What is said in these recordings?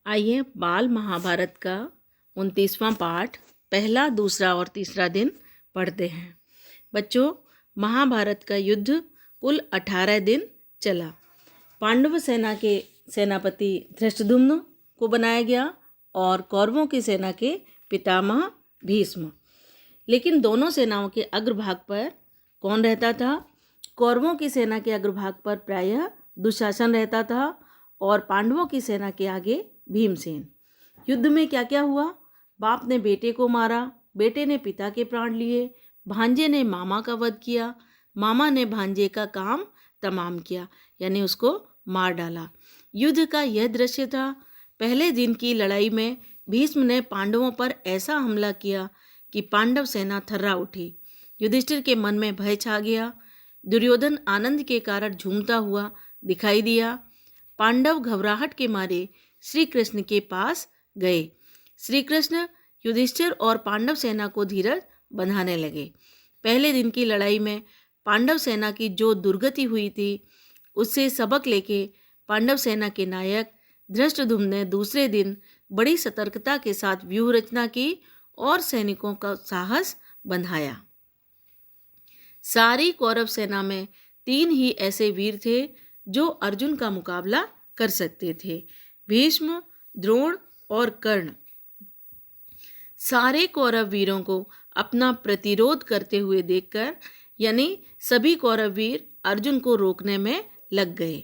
आइए बाल महाभारत का 29वां पाठ पहला, दूसरा और तीसरा दिन पढ़ते हैं। बच्चों, महाभारत का युद्ध कुल 18 दिन चला। पांडव सेना के सेनापति धृष्टद्युम्न को बनाया गया और कौरवों की सेना के पितामह भीष्म। लेकिन दोनों सेनाओं के अग्रभाग पर कौन रहता था? कौरवों की सेना के अग्रभाग पर प्रायः दुशासन रहता था और पांडवों की सेना के आगे भीमसेन। युद्ध में क्या क्या हुआ? बाप ने बेटे को मारा, बेटे ने पिता के प्राण लिए, भांजे ने मामा का वध किया, मामा ने भांजे का काम तमाम किया, यानी उसको मार डाला। युद्ध का यह दृश्य था। पहले दिन की लड़ाई में भीष्म ने पांडवों पर ऐसा हमला किया कि पांडव सेना थर्रा उठी। युधिष्ठिर के मन में भय छा गया। दुर्योधन आनंद के कारण झूमता हुआ दिखाई दिया। पांडव घबराहट के मारे श्री कृष्ण के पास गए। श्री कृष्ण युधिष्ठिर और पांडव सेना को धीरज बंधाने लगे। पहले दिन की लड़ाई में पांडव सेना की जो दुर्गति हुई थी, उससे सबक लेके पांडव सेना के नायक धृष्टद्युम्न ने दूसरे दिन बड़ी सतर्कता के साथ व्यूह रचना की और सैनिकों का साहस बंधाया। सारी कौरव सेना में 3 ही ऐसे वीर थे जो अर्जुन का मुकाबला कर सकते थे, भीष्म, द्रोण और कर्ण। सारे कौरव वीरों को अपना प्रतिरोध करते हुए देखकर, यानी सभी कौरव वीर अर्जुन को रोकने में लग गए,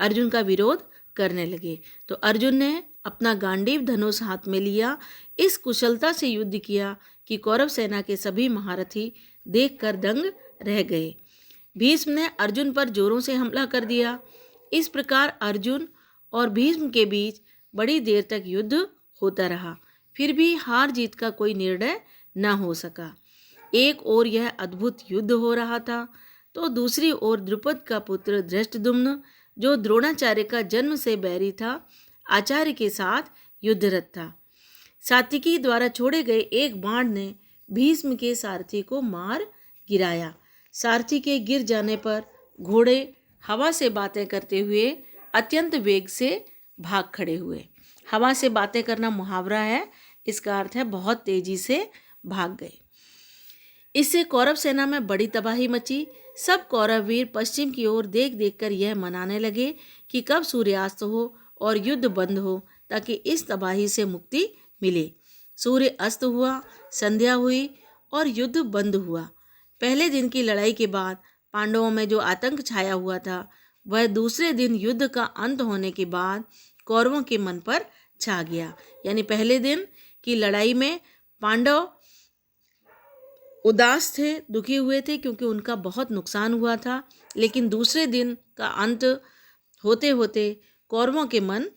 अर्जुन का विरोध करने लगे। तो अर्जुन ने अपना गांडीव धनुष हाथ में लिया, इस कुशलता से युद्ध किया कि कौरव सेना के सभी महारथी देखकर दंग रह गए। भीष्म ने अर्जुन पर जोरों से हमला कर दिया। इस प्रकार अर्जुन और भीष्म के बीच बड़ी देर तक युद्ध होता रहा, फिर भी हार जीत का कोई निर्णय न हो सका। एक ओर यह अद्भुत युद्ध हो रहा था, तो दूसरी ओर द्रुपद का पुत्र धृष्टद्युम्न, जो द्रोणाचार्य का जन्म से बैरी था, आचार्य के साथ युद्धरत था। सात्विकी द्वारा छोड़े गए एक बाण ने भीष्म के सारथी को मार गिराया। सारथी के गिर जाने पर घोड़े हवा से बातें करते हुए अत्यंत वेग से भाग खड़े हुए। हवा से बातें करना मुहावरा है, इसका अर्थ है बहुत तेजी से भाग गए। इससे कौरव सेना में बड़ी तबाही मची। सब कौरव वीर पश्चिम की ओर देख देख कर यह मनाने लगे कि कब सूर्यास्त हो और युद्ध बंद हो, ताकि इस तबाही से मुक्ति मिले। सूर्य अस्त हुआ, संध्या हुई और युद्ध बंद हुआ। पहले दिन की लड़ाई के बाद पांडवों में जो आतंक छाया हुआ था, वह दूसरे दिन युद्ध का अंत होने के बाद कौरवों के मन पर छा गया। यानी पहले दिन की लड़ाई में पांडव उदास थे, दुखी हुए थे, क्योंकि उनका बहुत नुकसान हुआ था। लेकिन दूसरे दिन का अंत होते होते कौरवों के मन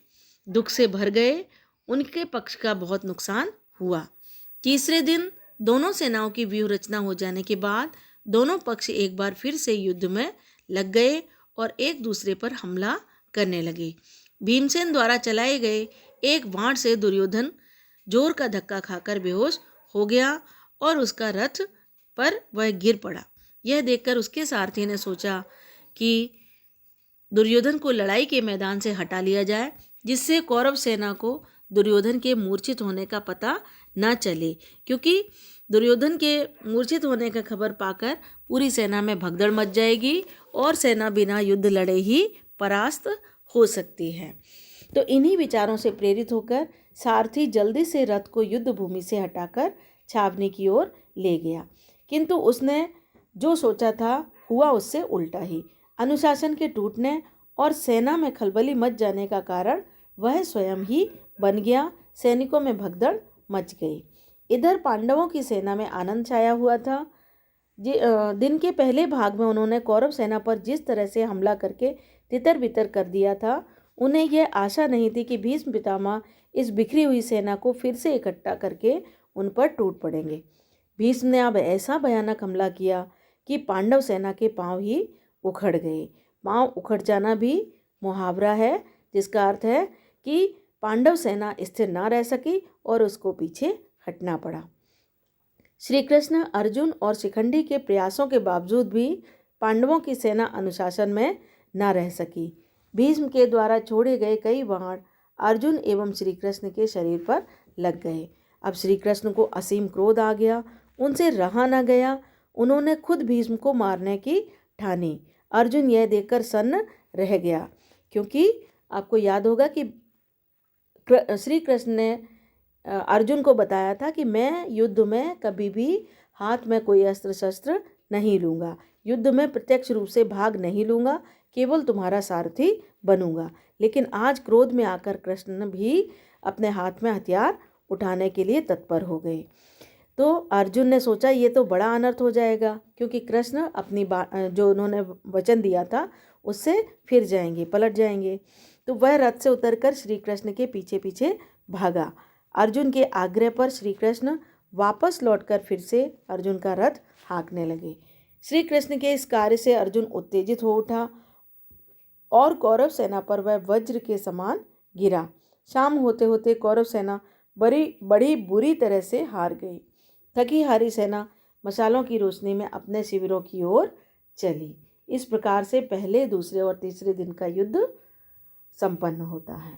दुख से भर गए, उनके पक्ष का बहुत नुकसान हुआ। तीसरे दिन दोनों सेनाओं की व्यूह रचना हो जाने के बाद दोनों पक्ष एक बार फिर से युद्ध में लग गए और एक दूसरे पर हमला करने लगे। भीमसेन द्वारा चलाए गए एक बाण से दुर्योधन जोर का धक्का खाकर बेहोश हो गया और उसका रथ पर वह गिर पड़ा। यह देखकर उसके सारथी ने सोचा कि दुर्योधन को लड़ाई के मैदान से हटा लिया जाए, जिससे कौरव सेना को दुर्योधन के मूर्छित होने का पता न चले, क्योंकि दुर्योधन के मूर्छित होने का खबर पाकर पूरी सेना में भगदड़ मच जाएगी और सेना बिना युद्ध लड़े ही परास्त हो सकती है। तो इन्हीं विचारों से प्रेरित होकर सारथी जल्दी से रथ को युद्ध भूमि से हटाकर छावनी की ओर ले गया, किंतु उसने जो सोचा था हुआ उससे उल्टा ही। अनुशासन के टूटने और सेना में खलबली मच जाने का कारण वह स्वयं ही बन गया। सैनिकों में भगदड़ मच गई। इधर पांडवों की सेना में आनंद छाया हुआ था। दिन के पहले भाग में उन्होंने कौरव सेना पर जिस तरह से हमला करके तितर बितर कर दिया था, उन्हें यह आशा नहीं थी कि भीष्म पितामह इस बिखरी हुई सेना को फिर से इकट्ठा करके उन पर टूट पड़ेंगे। भीष्म ने अब ऐसा भयानक हमला किया कि पांडव सेना के पांव ही उखड़ गए। पांव उखड़ जाना भी मुहावरा है, जिसका अर्थ है कि पांडव सेना स्थिर ना रह सकी और उसको पीछे हटना पड़ा। श्री कृष्ण, अर्जुन और शिखंडी के प्रयासों के बावजूद भी पांडवों की सेना अनुशासन में न रह सकी। भीष्म के द्वारा छोड़े गए कई बाण अर्जुन एवं श्री कृष्ण के शरीर पर लग गए। अब श्री कृष्ण को असीम क्रोध आ गया, उनसे रहा न गया। उन्होंने खुद भीष्म को मारने की ठानी। अर्जुन यह देखकर सन्न रह गया, क्योंकि आपको याद होगा कि श्री कृष्ण ने अर्जुन को बताया था कि मैं युद्ध में कभी भी हाथ में कोई अस्त्र शस्त्र नहीं लूँगा, युद्ध में प्रत्यक्ष रूप से भाग नहीं लूँगा, केवल तुम्हारा सारथी बनूंगा। लेकिन आज क्रोध में आकर कृष्ण भी अपने हाथ में हथियार उठाने के लिए तत्पर हो गए। तो अर्जुन ने सोचा ये तो बड़ा अनर्थ हो जाएगा, क्योंकि कृष्ण अपनी जो उन्होंने वचन दिया था उससे फिर जाएंगे, पलट जाएंगे। तो वह रथ से उतरकर श्री कृष्ण के पीछे पीछे भागा। अर्जुन के आग्रह पर श्री कृष्ण वापस लौटकर फिर से अर्जुन का रथ हाँकने लगे। श्री कृष्ण के इस कार्य से अर्जुन उत्तेजित हो उठा और कौरव सेना पर वह वज्र के समान गिरा। शाम होते होते कौरव सेना बड़ी बुरी तरह से हार गई। थकी हारी सेना मशालों की रोशनी में अपने शिविरों की ओर चली। इस प्रकार से पहले, दूसरे और तीसरे दिन का युद्ध संपन्न होता है।